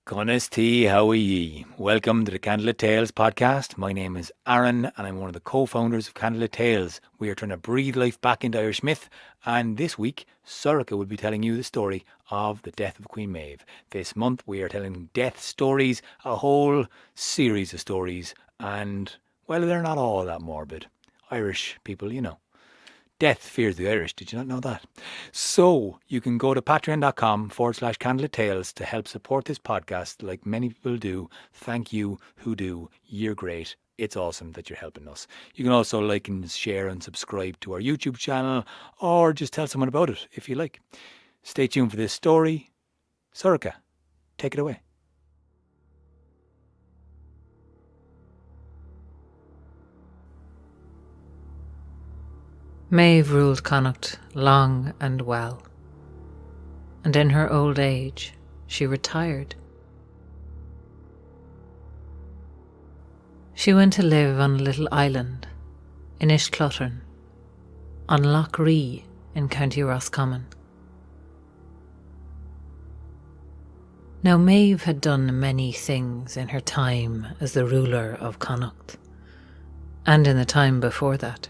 Goodness tea, how are ye? Welcome to the Candlelittales podcast. My name is Aaron and I'm one of the co-founders of Candlelittales. We are trying to breathe life back into Irish myth, and this week Sorcha will be telling you the story of the death of Queen Maeve. This month we are telling death stories, a whole series of stories, and well, they're not all that morbid. Irish people, you know. Death fears the Irish. Did you not know that? So you can go to patreon.com/candlelittales to help support this podcast like many people do. Thank you who do. You're great. It's awesome that you're helping us. You can also like and share and subscribe to our YouTube channel, or just tell someone about it if you like. Stay tuned for this story. Sorcha, take it away. Maeve ruled Connaught long and well, and in her old age she retired. She went to live on a little island in Clutter, on Loch Ree in County Roscommon. Now Maeve had done many things in her time as the ruler of Connaught, and in the time before that.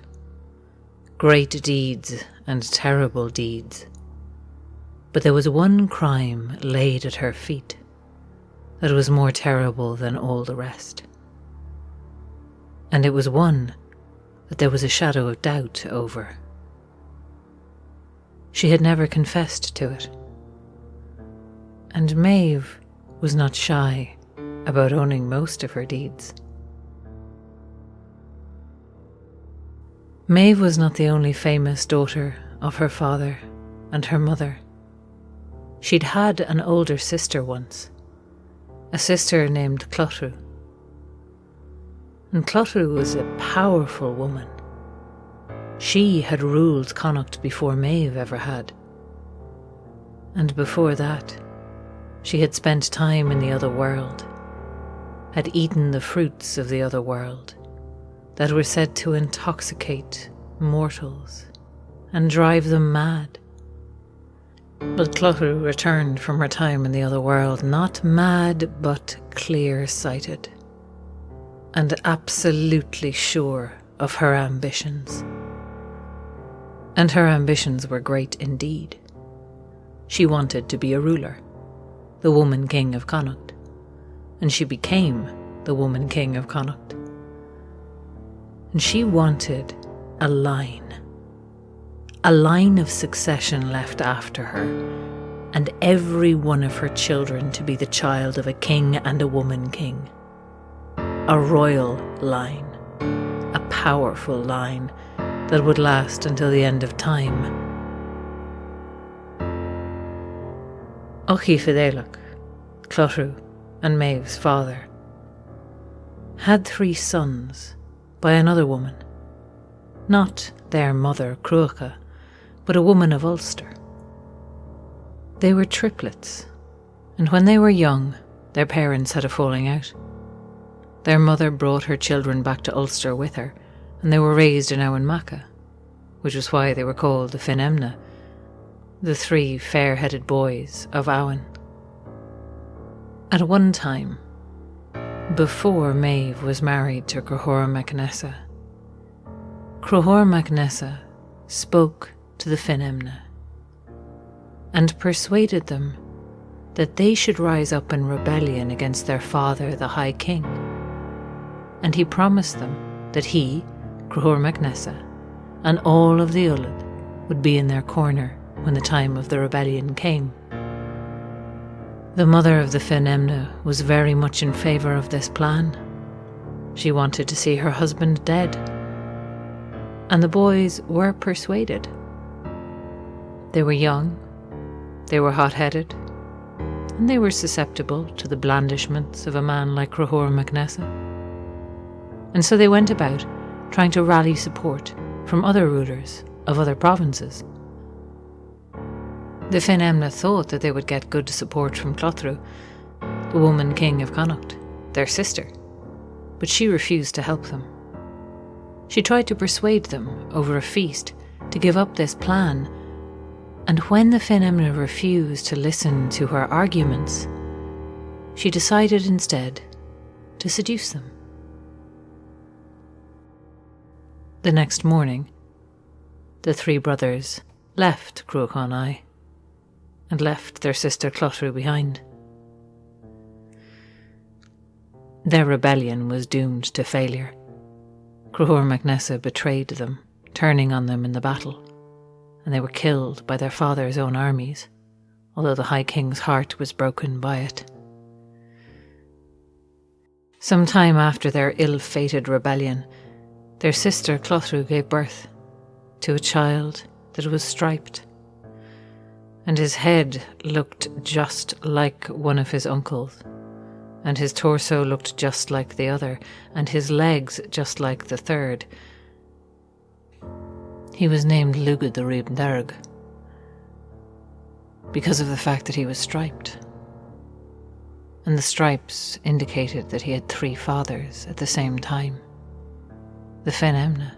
Great deeds and terrible deeds. But there was one crime laid at her feet that was more terrible than all the rest. And it was one that there was a shadow of doubt over. She had never confessed to it. And Maeve was not shy about owning most of her deeds. Maeve was not the only famous daughter of her father and her mother. She'd had an older sister once, a sister named Clothru. And Clothru was a powerful woman. She had ruled Connaught before Maeve ever had. And before that, she had spent time in the other world, had eaten the fruits of the other world, that were said to intoxicate mortals and drive them mad. But Clutter returned from her time in the other world, not mad but clear-sighted, and absolutely sure of her ambitions. And her ambitions were great indeed. She wanted to be a ruler, the woman king of Connaught, and she became the woman king of Connaught. And she wanted a line of succession left after her, and every one of her children to be the child of a king and a woman king. A royal line, a powerful line that would last until the end of time. keepherlit, Clothru and Maeve's father, had 3 sons by another woman, not their mother Cruacha, but a woman of Ulster. They were triplets, and when they were young, their parents had a falling out. Their mother brought her children back to Ulster with her, and they were raised in Owenmacca, which was why they were called the Finemna, the 3 fair-headed boys of Owen. At one time, before Maeve was married to Clothru Mac Nessa spoke to the Finemna and persuaded them that they should rise up in rebellion against their father, the High King. And he promised them that he, Clothru Mac Nessa, and all of the Ullad would be in their corner when the time of the rebellion came. The mother of the Finemna was very much in favour of this plan. She wanted to see her husband dead, and the boys were persuaded. They were young, they were hot-headed, and they were susceptible to the blandishments of a man like Clothru Mac Nessa. And so they went about trying to rally support from other rulers of other provinces. The Finemna thought that they would get good support from Clothru, the woman king of Connaught, their sister, but she refused to help them. She tried to persuade them over a feast to give up this plan, and when the Finemna refused to listen to her arguments, she decided instead to seduce them. The next morning, the three brothers left Cruach Connaught and left their sister Clothru behind. Their rebellion was doomed to failure. Cruach MacNessa betrayed them, turning on them in the battle, and they were killed by their father's own armies, although the High King's heart was broken by it. Some time after their ill-fated rebellion, their sister Clothru gave birth to a child that was striped, and his head looked just like one of his uncles, and his torso looked just like the other, and his legs just like the third. He was named Lugad the Reebderg because of the fact that he was striped, and the stripes indicated that he had three fathers at the same time, the Fenemna.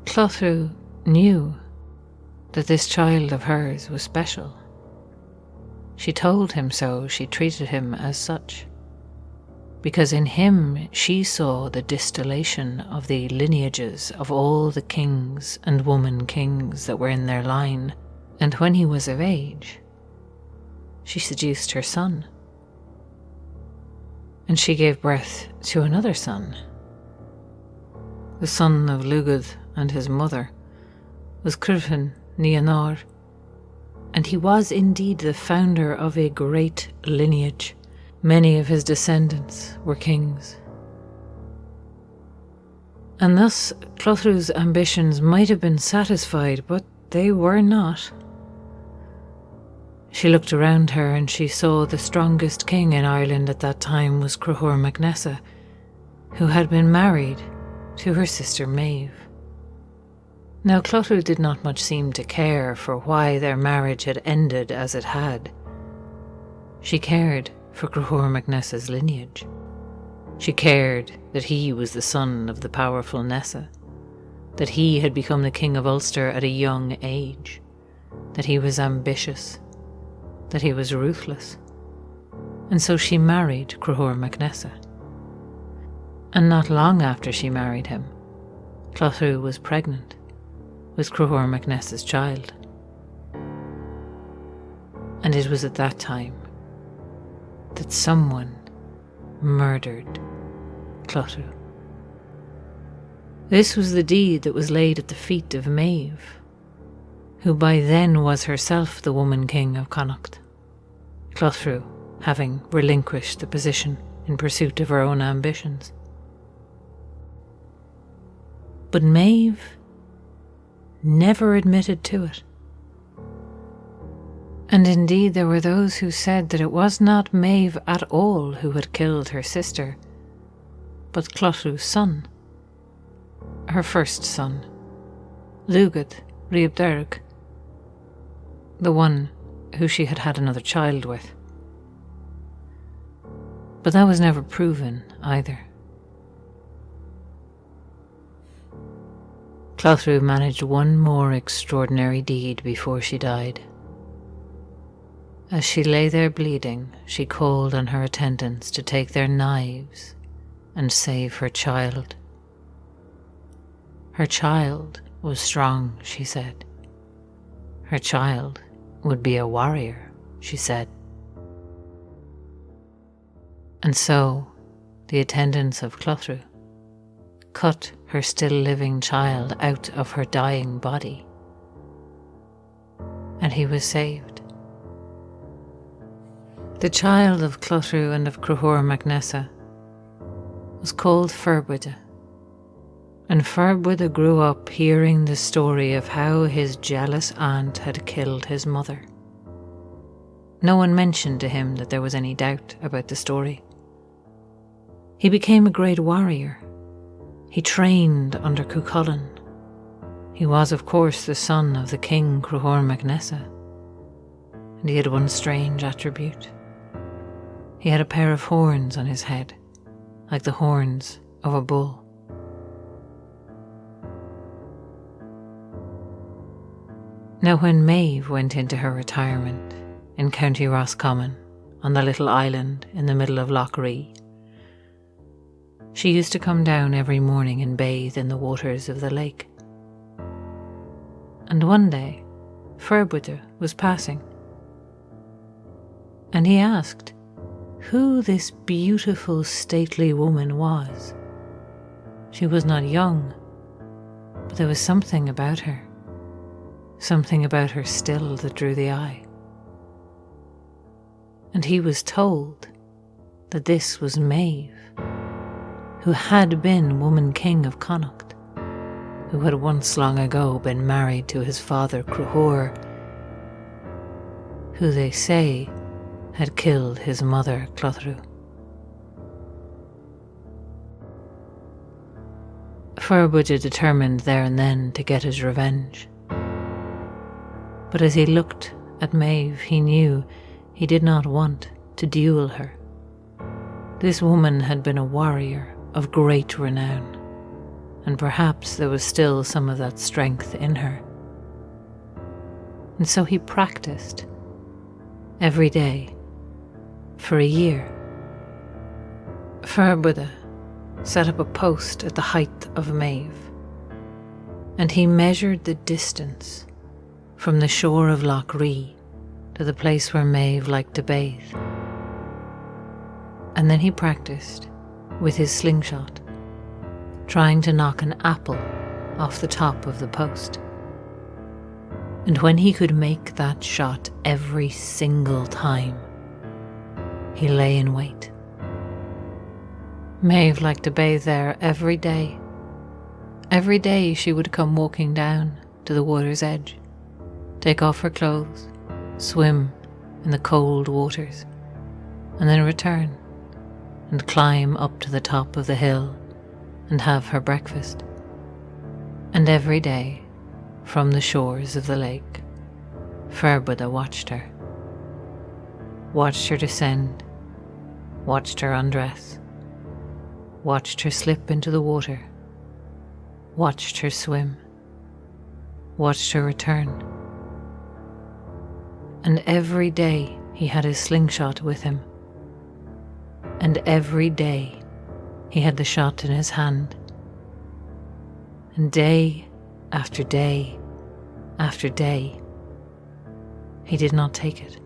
Clothru knew that this child of hers was special. She told him so, she treated him as such, because in him she saw the distillation of the lineages of all the kings and woman kings that were in their line, and when he was of age, she seduced her son, and she gave birth to another son. The son of Lugad and his mother was Cruachan Nianor, and he was indeed the founder of a great lineage. Many of his descendants were kings. And thus Clothru's ambitions might have been satisfied, but they were not. She looked around her and she saw the strongest king in Ireland at that time was Cruach MacNessa, who had been married to her sister Maeve. Now Clothru did not much seem to care for why their marriage had ended as it had. She cared for Cruach MacNessa's lineage. She cared that he was the son of the powerful Nessa, that he had become the King of Ulster at a young age, that he was ambitious, that he was ruthless, and so she married Cruach MacNessa. And not long after she married him, Clothru was pregnant with Cruach MacNessa's child. And it was at that time that someone murdered Clothru. This was the deed that was laid at the feet of Maeve, who by then was herself the woman king of Connaught, Clothru having relinquished the position in pursuit of her own ambitions. But Maeve never admitted to it. And indeed there were those who said that it was not Maeve at all who had killed her sister, but Clothru's son, her first son, Lugad Reebderg, the one who she had had another child with. But that was never proven either. Clothru managed one more extraordinary deed before she died. As she lay there bleeding, she called on her attendants to take their knives and save her child. Her child was strong, she said. Her child would be a warrior, she said. And so the attendants of Clothru cut her still living child out of her dying body, and he was saved. The child of Clothru and of Cruach MacNessa was called Ferb, and Ferb grew up hearing the story of how his jealous aunt had killed his mother. No one mentioned to him that there was any doubt about the story. He became a great warrior. He trained under Cuchulainn. He was, of course, the son of the king Cruach MacNessa, and he had one strange attribute. He had a pair of horns on his head, like the horns of a bull. Now when Maeve went into her retirement in County Roscommon on the little island in the middle of Loch Ree. She used to come down every morning and bathe in the waters of the lake. And one day, Ferb was passing, and he asked who this beautiful, stately woman was. She was not young, but there was something about her still that drew the eye. And he was told that this was Maeve, who had been woman king of Connaught, who had once long ago been married to his father Clothru, who they say had killed his mother Clothru. Ferb determined there and then to get his revenge. But as he looked at Maeve, he knew he did not want to duel her. This woman had been a warrior of great renown, and perhaps there was still some of that strength in her. And so he practiced every day for a year. Ferb set up a post at the height of Maeve, and he measured the distance from the shore of Loch Ree to the place where Maeve liked to bathe. And then he practiced with his slingshot, trying to knock an apple off the top of the post. And when he could make that shot every single time, he lay in wait. Maeve liked to bathe there every day. Every day she would come walking down to the water's edge, take off her clothes, swim in the cold waters, and then return and climb up to the top of the hill and have her breakfast. And every day, from the shores of the lake, Ferb watched her descend, watched her undress, watched her slip into the water, watched her swim, watched her return. And every day he had his slingshot with him, and every day he had the shot in his hand. And day after day after day, he did not take it.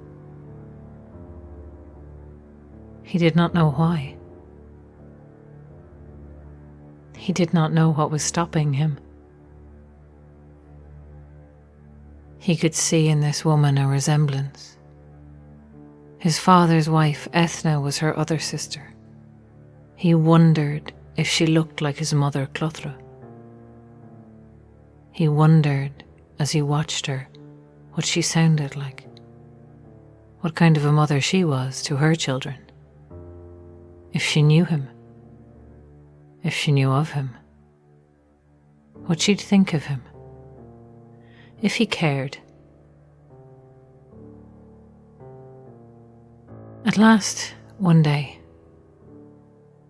He did not know why. He did not know what was stopping him. He could see in this woman a resemblance. His father's wife, Ethna, was her other sister. He wondered if she looked like his mother, Clothru. He wondered, as he watched her, what she sounded like, what kind of a mother she was to her children, if she knew him, if she knew of him, what she'd think of him, if he cared. At last, one day,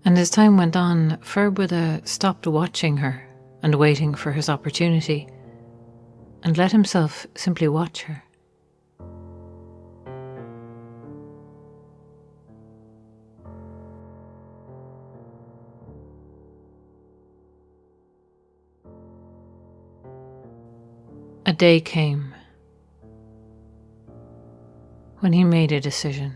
and as time went on, Ferb stopped watching her and waiting for his opportunity, and let himself simply watch her. A day came when he made a decision.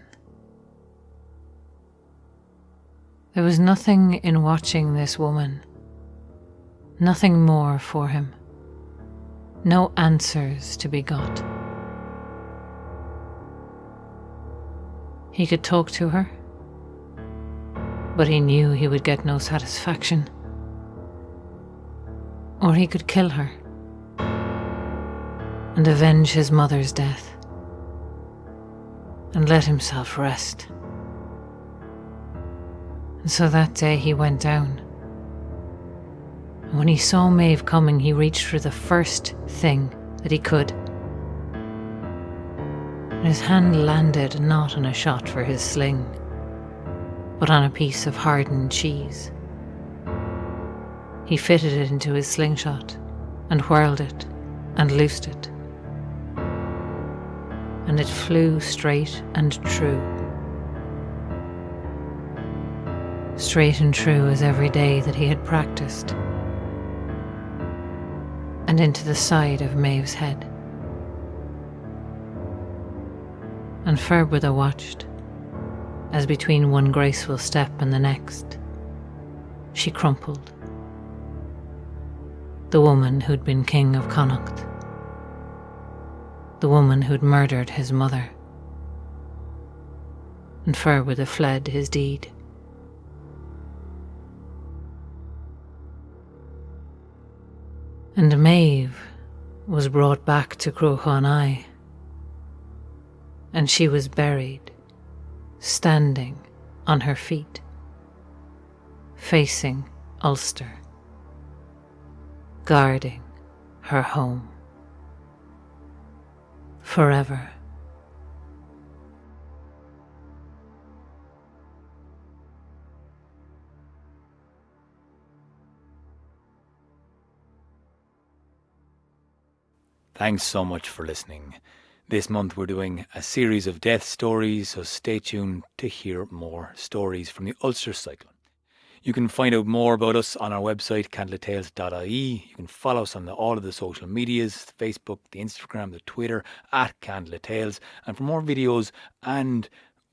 There was nothing in watching this woman, nothing more for him, no answers to be got. He could talk to her, but he knew he would get no satisfaction. Or he could kill her and avenge his mother's death and let himself rest. And so that day he went down, and when he saw Maeve coming, he reached for the first thing that he could, and his hand landed not on a shot for his sling, but on a piece of hardened cheese. He fitted it into his slingshot and whirled it and loosed it, and it flew straight and true straight and true as every day that he had practiced, and into the side of Maeve's head. And Ferb watched, as between one graceful step and the next, she crumpled. The woman who'd been king of Connaught. The woman who'd murdered his mother. And Ferb fled his deed. And Maeve was brought back to Crochonai, and she was buried, standing on her feet, facing Ulster, guarding her home forever. Thanks so much for listening. This month we're doing a series of death stories, so stay tuned to hear more stories from the Ulster cycle. You can find out more about us on our website, candlelittales.ie. You can follow us on all of the social medias, Facebook, the Instagram, the Twitter, at candlelittales. And for more videos and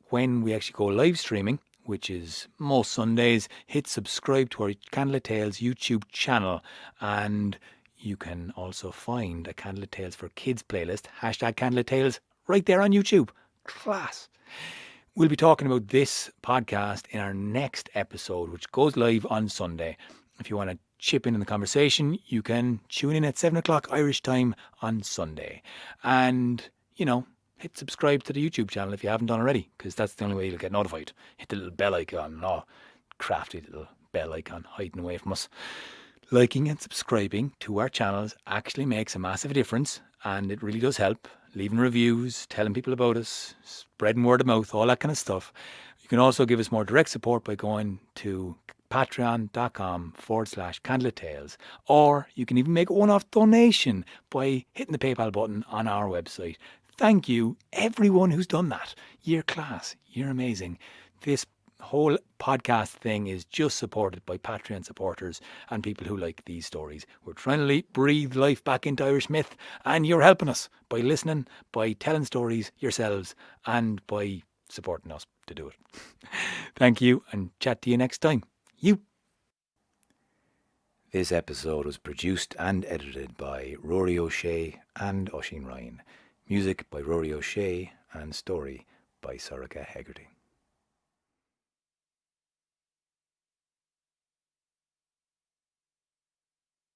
when we actually go live streaming, which is most Sundays, hit subscribe to our Candlelittales YouTube channel. And you can also find a Candlelittales for Kids playlist, #Candlelittales, right there on YouTube. Class. We'll be talking about this podcast in our next episode, which goes live on Sunday. If you want to chip in the conversation, you can tune in at 7 o'clock Irish time on Sunday. And, hit subscribe to the YouTube channel if you haven't done already, because that's the only way you'll get notified. Hit the little bell icon. Oh, crafty little bell icon hiding away from us. Liking and subscribing to our channels actually makes a massive difference, and it really does help. Leaving reviews, telling people about us, spreading word of mouth, all that kind of stuff. You can also give us more direct support by going to patreon.com/candlelittales, or you can even make a one-off donation by hitting the PayPal button on our website. Thank you, everyone who's done that. You're class. You're amazing. This whole podcast thing is just supported by Patreon supporters and people who like these stories. We're trying to breathe life back into Irish myth, and you're helping us by listening, by telling stories yourselves, and by supporting us to do it. Thank you, and chat to you next time. This episode was produced and edited by Rory O'Shea and Oisin Ryan. Music by Rory O'Shea and story by Sorcha Hegarty.